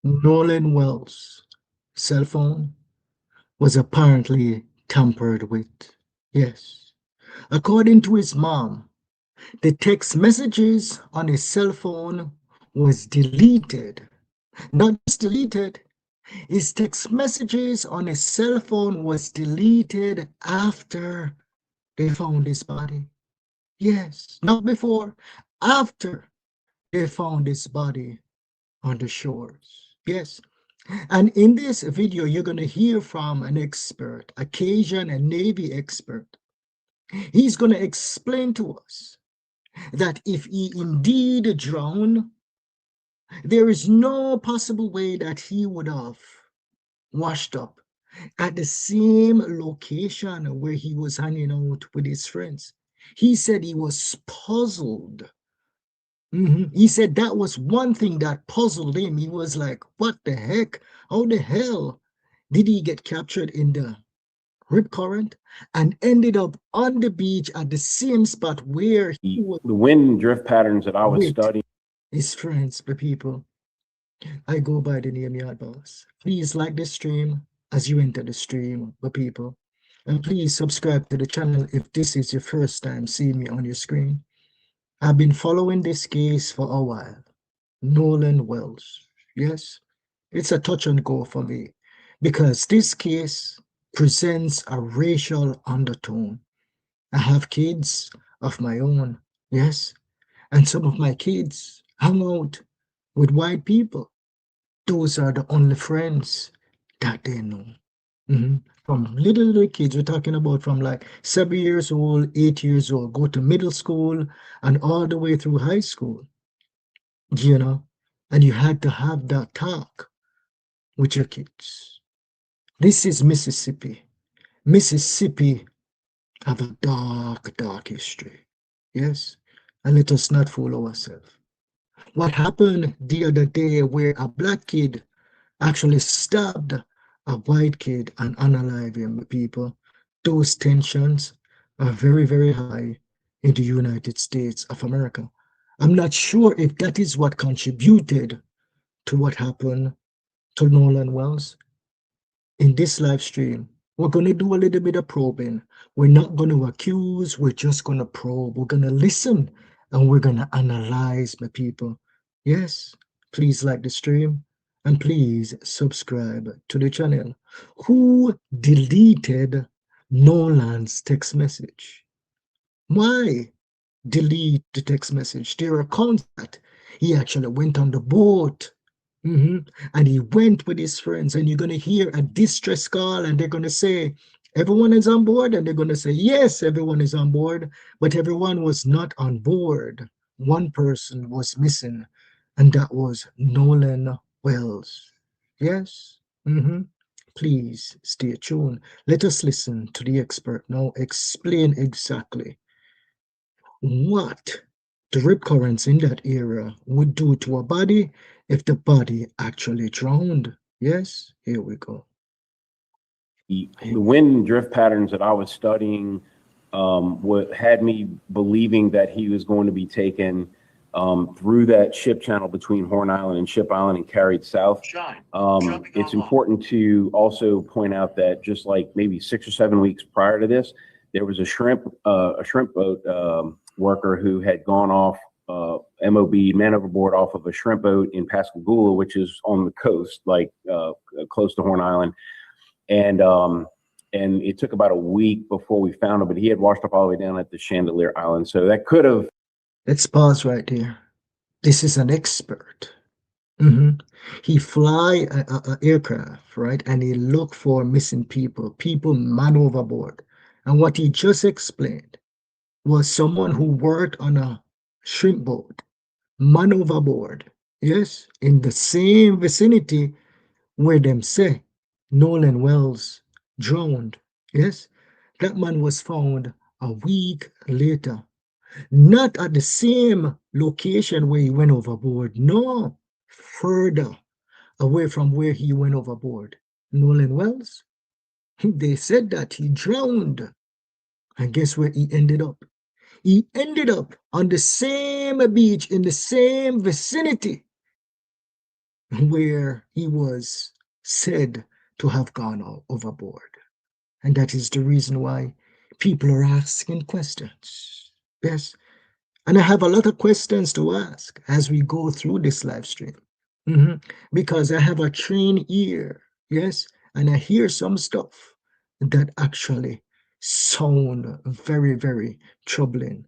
Nolan Wells' cell phone was apparently tampered with. Yes. According to his mom, the text messages on his cell phone was deleted. Not just deleted, his text messages on his cell phone was deleted after they found his body. Yes, not before, after they found his body on the shores. Yes. And in this video, you're going to hear from an expert, a Cajun and Navy expert. He's going to explain to us that if he indeed drowned, there is no possible way that he would have washed up at the same location where he was hanging out with his friends. He said he was puzzled. He said that was one thing that puzzled him. He was like, what the heck? How the hell did he get captured in the rip current and ended up on the beach at the same spot where he was the wind and drift patterns that I was with studying? his friends, the people? I go by the name YaadBoss. Please like this stream as you enter the stream, the people. And please subscribe to the channel if this is your first time seeing me on your screen. I've been following this case for a while. Nolan Wells. Yes, it's a touch and go for me because this case presents a racial undertone. I have kids of my own, yes, and some of my kids hang out with white people. Those are the only friends that they know. From little kids, we're talking about from like 7 years old, 8 years old, go to middle school and all the way through high school, you know, and you had to have that talk with your kids. This is Mississippi. Mississippi have a dark, dark history. Yes, and let us not fool ourselves. What happened the other day where a black kid actually stabbed a white kid and unalive him, people, those tensions are very, very high in the United States of America. I'm not sure if that is what contributed to what happened to Nolan Wells. In this live stream, we're going to do a little bit of probing. We're not going to accuse, we're just going to probe. We're going to listen and we're going to analyze, my people. Yes, please like the stream and please subscribe to the channel. Who deleted Nolan's text message? Why delete the text message? There are accounts that he actually went on the boat. And he went with his friends, and you're going to hear a distress call, and they're going to say, everyone is on board, and they're going to say, yes, everyone is on board, but everyone was not on board. One person was missing, and that was Nolan Wells. Yes? Please stay tuned. Let us listen to the expert now explain exactly what the rip currents in that era would do to a body if the body actually drowned. Yes, here we go. The wind and drift patterns that I was studying what had me believing that he was going to be taken through that ship channel between Horn Island and Ship Island and carried south. It's important to also point out that just like maybe 6 or 7 weeks prior to this, there was a shrimp boat worker who had gone off MOB, man overboard, off of a shrimp boat in Pascagoula, which is on the coast, like close to Horn Island. And it took about a week before we found him, but he had washed up all the way down at the Chandelier Island. So that could have. Let's pause right there. This is an expert. He fly a aircraft, right? And he look for missing people man overboard. And what he just explained was someone who worked on a shrimp boat, man overboard. Yes, in the same vicinity where them say Nolan Wells drowned. Yes, that man was found a week later, not at the same location where he went overboard, no, further away from where he went overboard. Nolan Wells, they said that he drowned. And guess where he ended up? He ended up on the same beach in the same vicinity where he was said to have gone overboard. And that is the reason why people are asking questions. Yes. And I have a lot of questions to ask as we go through this live stream. Because I have a trained ear, yes, and I hear some stuff that actually sound very, very troubling.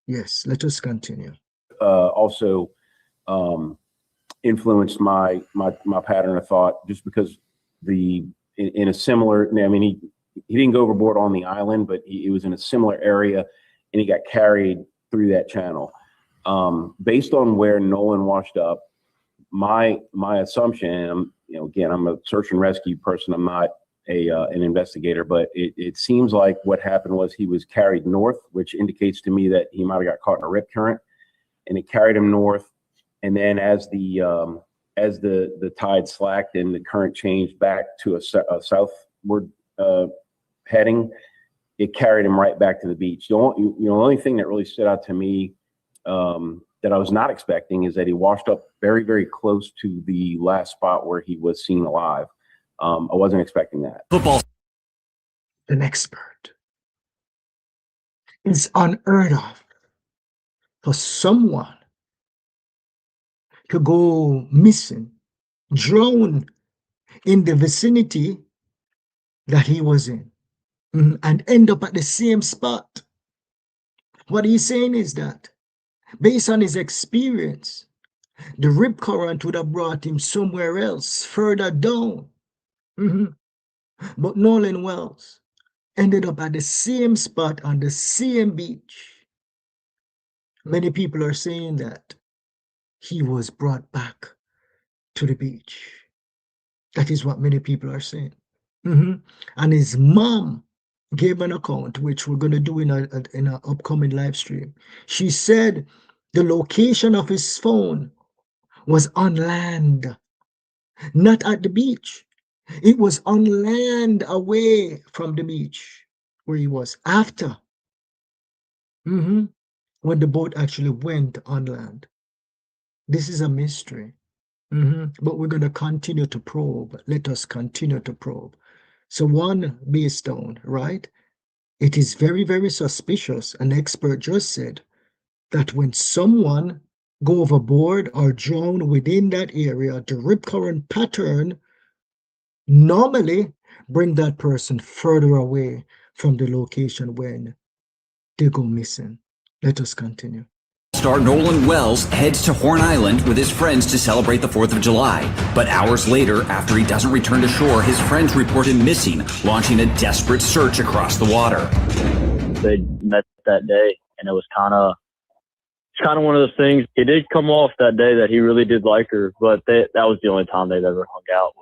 Yes, let us continue. Also influenced my pattern of thought, just because in a similar, I mean, he didn't go overboard on the island, but he was in a similar area, and he got carried through that channel. Based on where Nolan washed up, my assumption, again, I'm a search and rescue person. I'm not an investigator, but it seems like what happened was he was carried north, which indicates to me that he might have got caught in a rip current, and it carried him north. And then as the tide slacked and the current changed back to a southward heading, it carried him right back to the beach. The only thing that really stood out to me that I was not expecting is that he washed up very, very close to the last spot where he was seen alive. I wasn't expecting that. Football. An expert. It's unheard of for someone to go missing, drown in the vicinity that he was in, and end up at the same spot. What he's saying is that, based on his experience, the rip current would have brought him somewhere else, further down. But Nolan Wells ended up at the same spot on the same beach. Many people are saying that he was brought back to the beach. That is what many people are saying. And his mom gave an account, which we're going to do in an upcoming live stream. She said the location of his phone was on land, not at the beach. It was on land away from the beach where he was after, when the boat actually went on land. This is a mystery. But we're going to continue to probe. Let us continue to probe. So one, based on, right? It is very, very suspicious. An expert just said that when someone go overboard or drown within that area, the rip current pattern normally bring that person further away from the location when they go missing. Let us continue. Star Nolan Wells heads to Horn Island with his friends to celebrate the 4th of July. But hours later, after he doesn't return to shore, his friends report him missing, launching a desperate search across the water. They met that day, and it was kind of one of those things. It did come off that day that he really did like her, but that was the only time they'd ever hung out.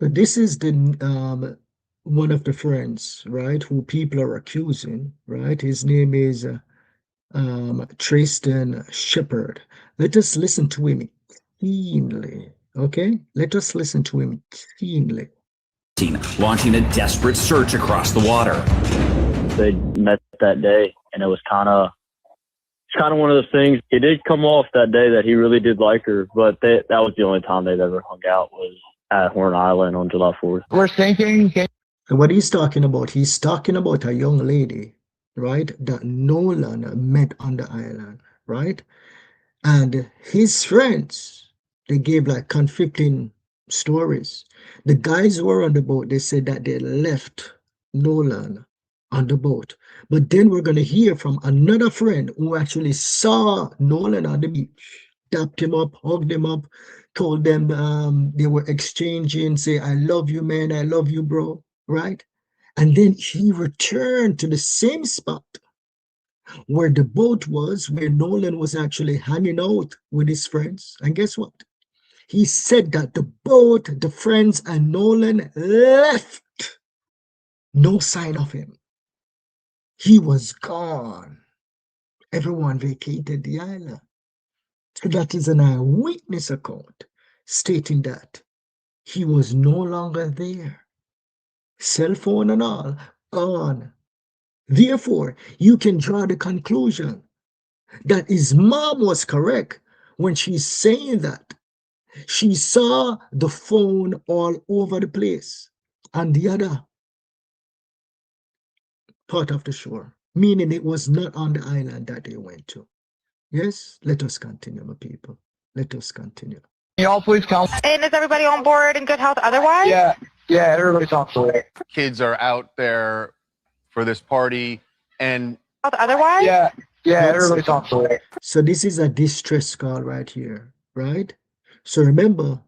But this is the one of the friends, right, who people are accusing, right? His name is Tristan Shepard. Let us listen to him keenly, okay? Let us listen to him keenly. Launching a desperate search across the water. They met that day, and it was kind of one of those things. It did come off that day that he really did like her, but that was the only time they'd ever hung out was at Horn Island on July 4th. We're thinking. What he's talking about a young lady, right, that Nolan met on the island, right? And his friends, they gave like conflicting stories. The guys who were on the boat, they said that they left Nolan on the boat. But then we're going to hear from another friend who actually saw Nolan on the beach, tapped him up, hugged him up, told them they were exchanging, say, I love you, man, I love you, bro, right? And then he returned to the same spot where the boat was, where Nolan was actually hanging out with his friends. And guess what? He said that the boat, the friends, and Nolan left. No sign of him. He was gone. Everyone vacated the island. So that is an eyewitness account stating that he was no longer there. Cell phone and all gone. Therefore, you can draw the conclusion that his mom was correct when she's saying that She saw the phone all over the place on the other part of the shore, meaning it was not on the island that they went to. Yes, let us continue, my people. Let us continue. Y'all please come. And is everybody on board in good health otherwise? Yeah, everybody's on board. Kids are out there for this party, and Otherwise? Yeah, That's- everybody's on board. So this is a distress call right here, right? So remember,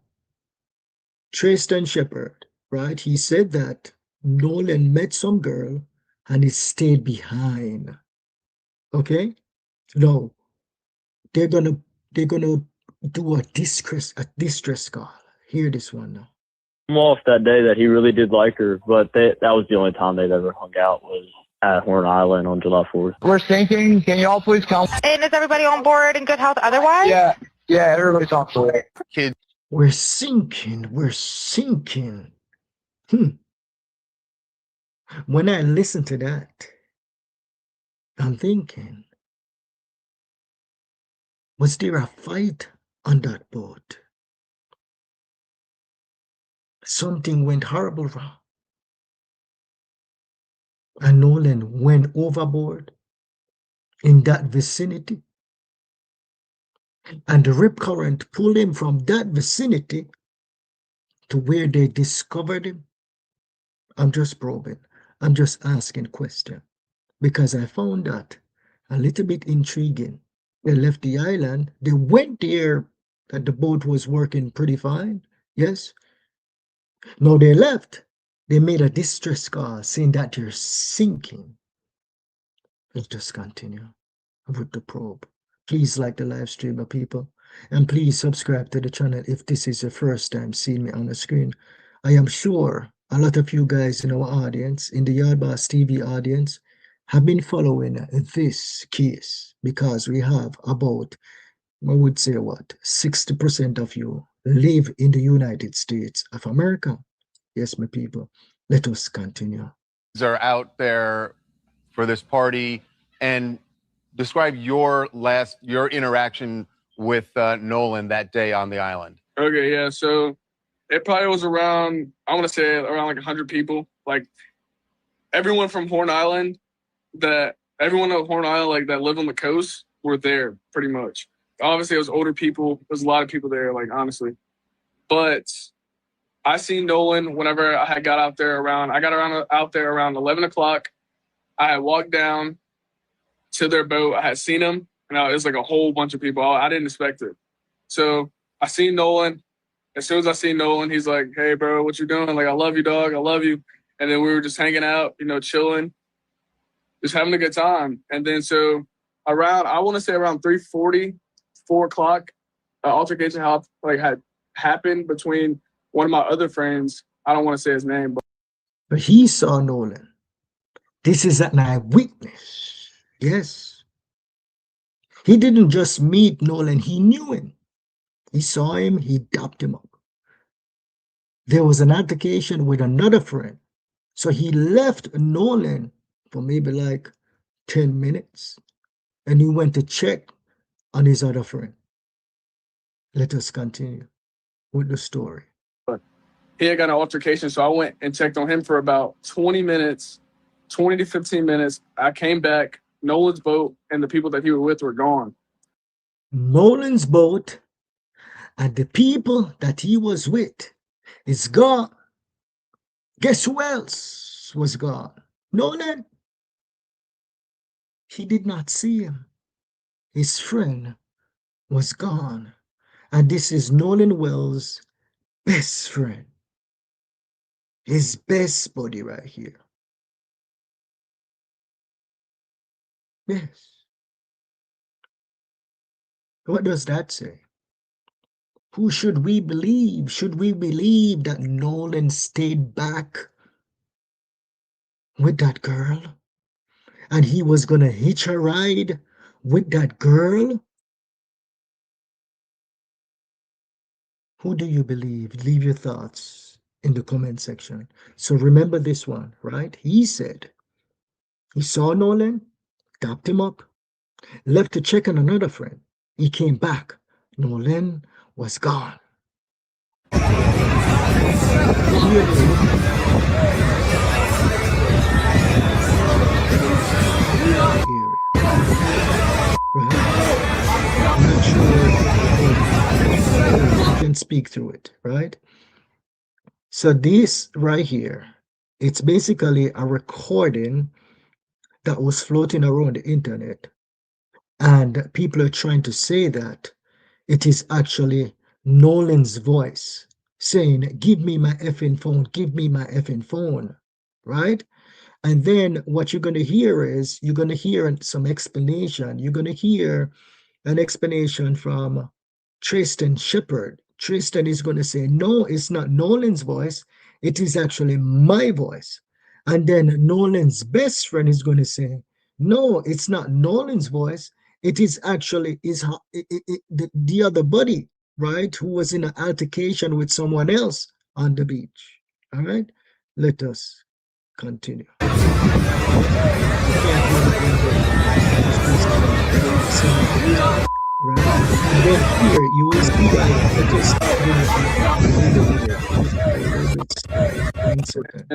Tristan Shepard, right? He said that Nolan met some girl and he stayed behind. Okay? No, they're gonna do a distress call. Hear this one now. Come off that day that he really did like her, but that was the only time they'd ever hung out was at Horn Island on July 4th. We're sinking. Can y'all please come? And is everybody on board in good health otherwise? Yeah, everybody's on board. kids We're sinking. We're sinking. When I listen to that, I'm thinking, was there a fight on that boat? Something went horrible wrong. And Nolan went overboard in that vicinity. And the rip current pulled him from that vicinity to where they discovered him. I'm just probing. I'm just asking questions because I found that a little bit intriguing. They left the island. They went there that the boat was working pretty fine. Yes. No, they left. They made a distress call saying that they're sinking. Let's just continue with the probe. Please like the live stream, people, and please subscribe to the channel if this is your first time seeing me on the screen. I am sure a lot of you guys in our audience, in the YaadBossTV audience, have been following this case because we have about, I would say what, 60% of you live in the United States of America. Yes, my people, let us continue. are out there for this party, and describe your interaction with Nolan that day on the island. Okay, yeah. So it probably was around, I want to say around like 100 people. Like everyone from Horn Island, everyone at Horn Island, like that live on the coast, were there pretty much. Obviously, it was older people. There's a lot of people there, like honestly. But I seen Nolan whenever I got out there out there around 11 o'clock. I had walked down to their boat. I had seen him, and it was like a whole bunch of people. I didn't expect it. So I seen Nolan. As soon as I seen Nolan, he's like, "Hey, bro, what you doing? Like, I love you, dog. I love you." And then we were just hanging out, chilling, just having a good time. And then so I want to say around 3:40, 4 o'clock, an altercation had happened between one of my other friends. I don't want to say his name, But he saw Nolan. This is an eyewitness. Yes. He didn't just meet Nolan, he knew him. He saw him, he dapped him up. There was an altercation with another friend. So he left Nolan for maybe like 10 minutes. And he went to check on his other friend. Let us continue with the story. he had got an altercation. So I went and checked on him for about 20 minutes, 20 to 15 minutes. I came back. Nolan's boat and the people that he was with were gone. Nolan's boat and the people that he was with is gone. Guess who else was gone? Nolan. He did not see him. His friend was gone. And this is Nolan Wells' best friend. His best buddy right here. Yes. What does that say? Who should we believe? Should we believe that Nolan stayed back with that girl? And he was going to hitch a ride with that girl? Who do you believe? Leave your thoughts in the comment section. So remember this one, right? He said he saw Nolan, tapped him up, left to check on another friend. He came back. Nolan was gone. area. Right? I'm not sure if you can speak through it, right? So this right here, it's basically a recording that was floating around the internet, and people are trying to say that it is actually Nolan's voice saying, give me my effing phone, give me my effing phone, right? And then what you're going to hear is, you're going to hear some explanation. You're going to hear an explanation from Tristan Shepard. Tristan is going to say, no, it's not Nolan's voice. It is actually my voice. And then Nolan's best friend is going to say, no, it's not Nolan's voice. It is actually the other buddy, right, who was in an altercation with someone else on the beach. All right, let us continue. Right? And then here you will see that one second.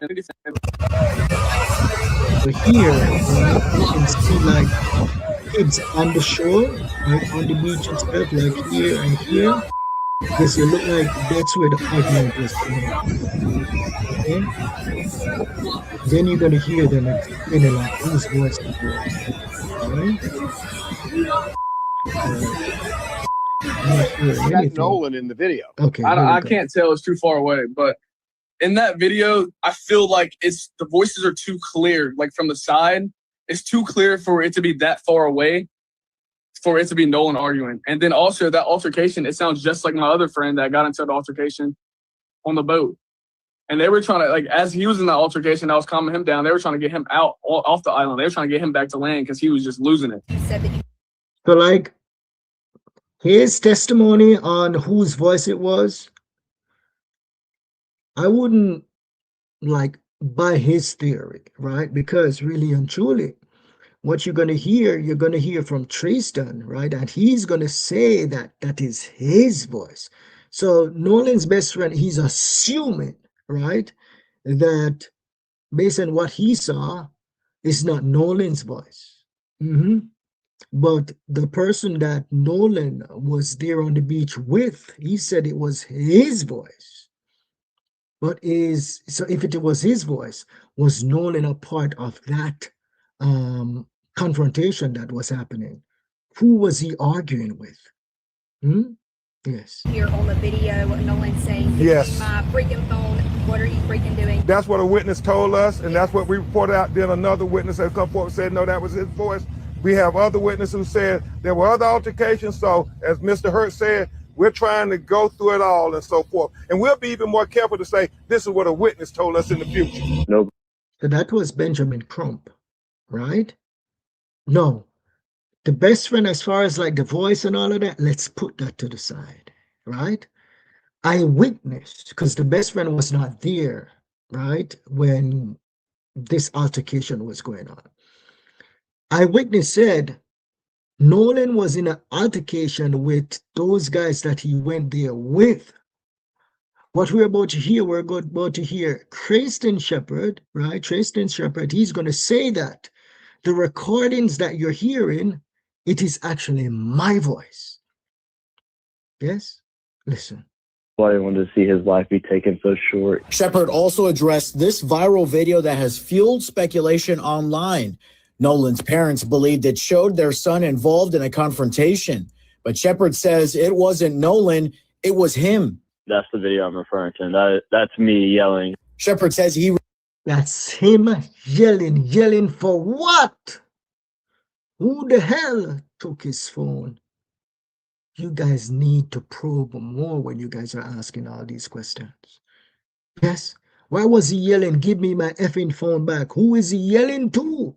So here, right, you can see like kids on the shore, right, on the beach and stuff, like here and here. Yes, it look like that's where the argument was going on. Okay? Then you're gonna hear them explaining like whose voice it was. Alright? I'm not hearing anything. Nolan in the video. Okay. I can't tell, it's too far away, but in that video, I feel like the voices are too clear, like from the side. It's too clear for it to be that far away, for it to be Nolan arguing. And then also that altercation, it sounds just like my other friend that got into the altercation on the boat. And they were trying to, like, as he was in that altercation, I was calming him down. They were trying to get him out off the island. They were trying to get him back to land because he was just losing it. So like, his testimony on whose voice it was, I wouldn't like buy his theory, right? Because really and truly, what you're going to hear from Tristan, right? And he's going to say that that is his voice. So Nolan's best friend, he's assuming, right, that based on what he saw, it's not Nolan's voice. But the person that Nolan was there on the beach with, he said it was his voice. But so if it was his voice, was Nolan a part of that confrontation that was happening? Who was he arguing with? Yes. Here on the video, Nolan saying, Yes. my freaking phone, what are you freaking doing? That's what a witness told us, and that's what we reported out. Then another witness has come forward and said, no, that was his voice. We have other witnesses who said there were other altercations. So as Mr. Hurt said, we're trying to go through it all and so forth. And we'll be even more careful to say, this is what a witness told us in the future. No. So that was Benjamin Crump, right? No. The best friend, as far as like the voice and all of that, let's put that to the side, right? Eyewitness, because the best friend was not there, right, when this altercation was going on. Eyewitness said Nolan was in an altercation with those guys that he went there with. What we're about to hear, Tristan Shepard, right? Tristan Shepard, he's going to say that the recordings that you're hearing, it is actually my voice. Yes? Listen. I wanted to see his life be taken so short. Shepard also addressed this viral video that has fueled speculation online. Nolan's parents believed it showed their son involved in a confrontation, but Shepard says it wasn't Nolan, it was him. That's the video I'm referring to. That's me yelling. Shepard says that's him yelling for what? Who the hell took his phone? You guys need to probe more when you guys are asking all these questions. Yes? Why was he yelling, give me my effing phone back? Who is he yelling to?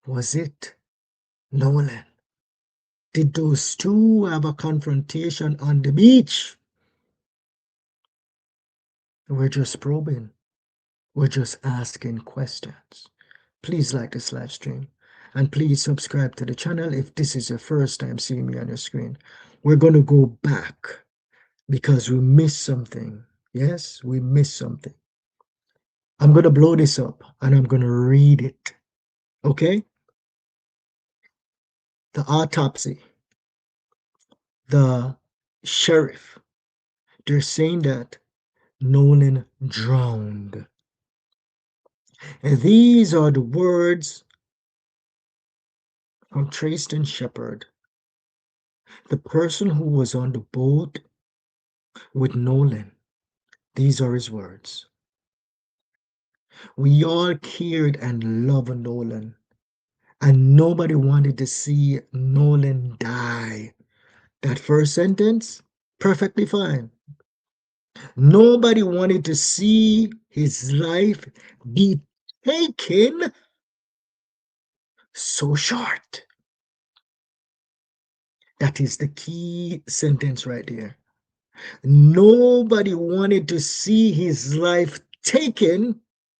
Was it Nolan? Did those two have a confrontation on the beach? We're just probing. We're just asking questions. Please like this live stream. And please subscribe to the channel if this is your first time seeing me on your screen. We're going to go back because we missed something Yes, we missed something. I'm going to blow this up and I'm going to read it. Okay? The autopsy, the sheriff, they're saying that Nolan drowned. And these are the words from Tristan Shepard, the person who was on the boat with Nolan. These are his words. We all cared and loved Nolan, and nobody wanted to see Nolan die. That first sentence, perfectly fine. Nobody wanted to see his life be taken so short. That is the key sentence right there. Nobody wanted to see his life taken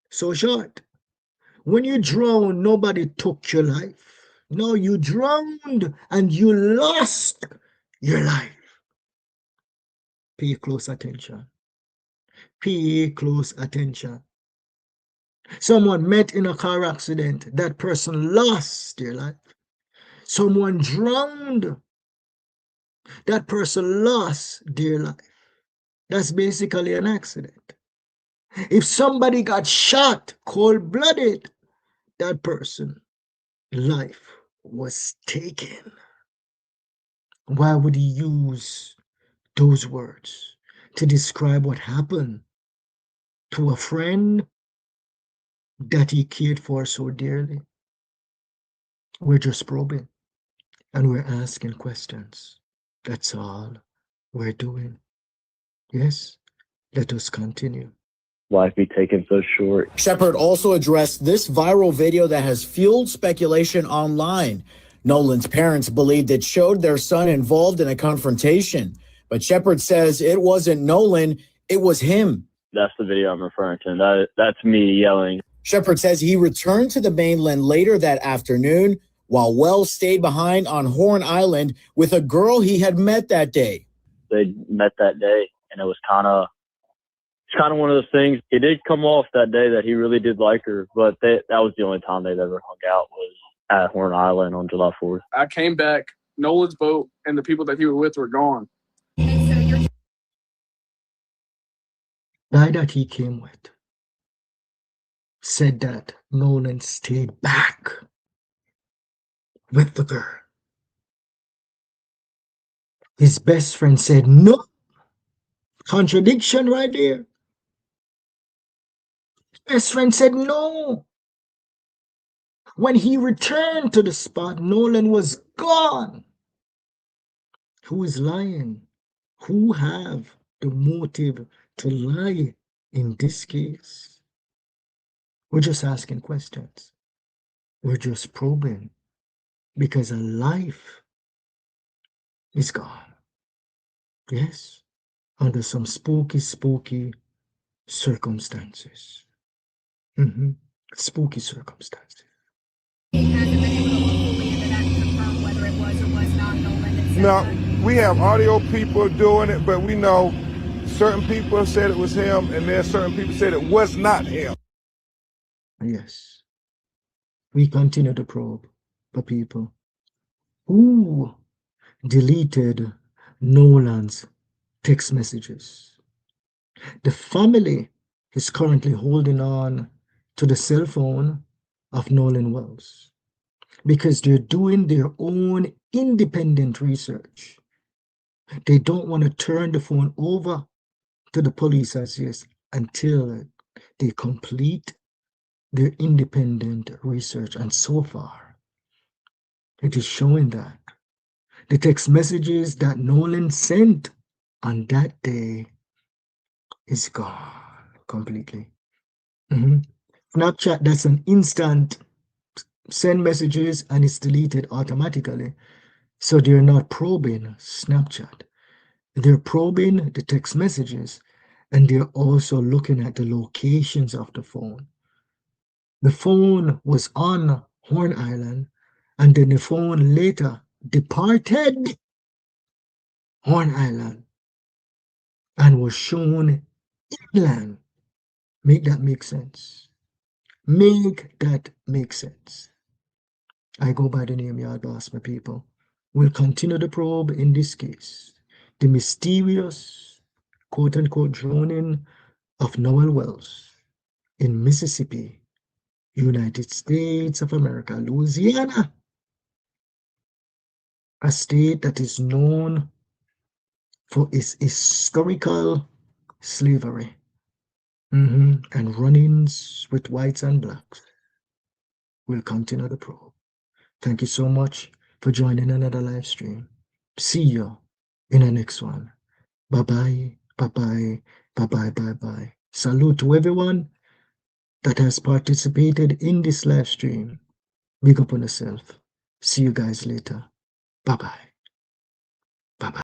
so short. When you drown, nobody took your life. No, you drowned and you lost your life. Pay close attention. Pay close attention. Someone met in a car accident. That person lost their life. Someone drowned. That person lost their life. That's basically an accident. If somebody got shot cold-blooded, that person, life was taken. Why would he use those words to describe what happened to a friend that he cared for so dearly? We're just probing and we're asking questions. That's all we're doing. Yes, let us continue. Life be taken so short. Shepard also addressed this viral video that has fueled speculation online. Nolan's parents believed it showed their son involved in a confrontation, but Shepard says it wasn't Nolan, it was him. That's the video I'm referring to. That's me yelling. Shepard says he returned to the mainland later that afternoon, while Wells stayed behind on Horn Island with a girl he had met that day. They met that day, and it was kind of one of those things. It did come off that day that he really did like her, but that was the only time they'd ever hung out was at Horn Island on July 4th. I came back, Nolan's boat and the people that he was with were gone. And so Guy that he came with said that Nolan stayed back with the girl. His best friend said no. Contradiction right there. Best friend said no. When he returned to the spot, Nolan was gone. Who is lying? Who have the motive to lie in this case? We're just asking questions. We're just probing because a life is gone. Yes, under some spooky circumstances. Spooky circumstances. it hasn't been able to look fully into that and confirm whether it was or was not Nolan that said No, that. we have audio people doing it, but we know certain people said it was him, and then certain people said it was not him. Yes. We continue to probe the people who deleted Nolan's text messages. The family is currently holding on to the cell phone of Nolan Wells because they're doing their own independent research. They don't want to turn the phone over to the police as yet until they complete their independent research. And so far, it is showing that the text messages that Nolan sent on that day is gone completely. Snapchat, that's an instant send messages and it's deleted automatically. So they're not probing Snapchat. They're probing the text messages and they're also looking at the locations of the phone. The phone was on Horn Island and then the phone later departed Horn Island and was shown inland. Make that make sense. Make that make sense. I go by the name Yard Boss, my people. We'll continue the probe in this case. The mysterious, quote-unquote, droning of Nolan Wells in Mississippi, United States of America, Louisiana, a state that is known for its historical slavery and run-ins with whites and blacks. We'll continue the probe. Thank you so much for joining another live stream. See you in the next one. Bye-bye, bye-bye, bye-bye, bye-bye. Salute to everyone that has participated in this live stream. Big up on yourself. See you guys later. Bye-bye.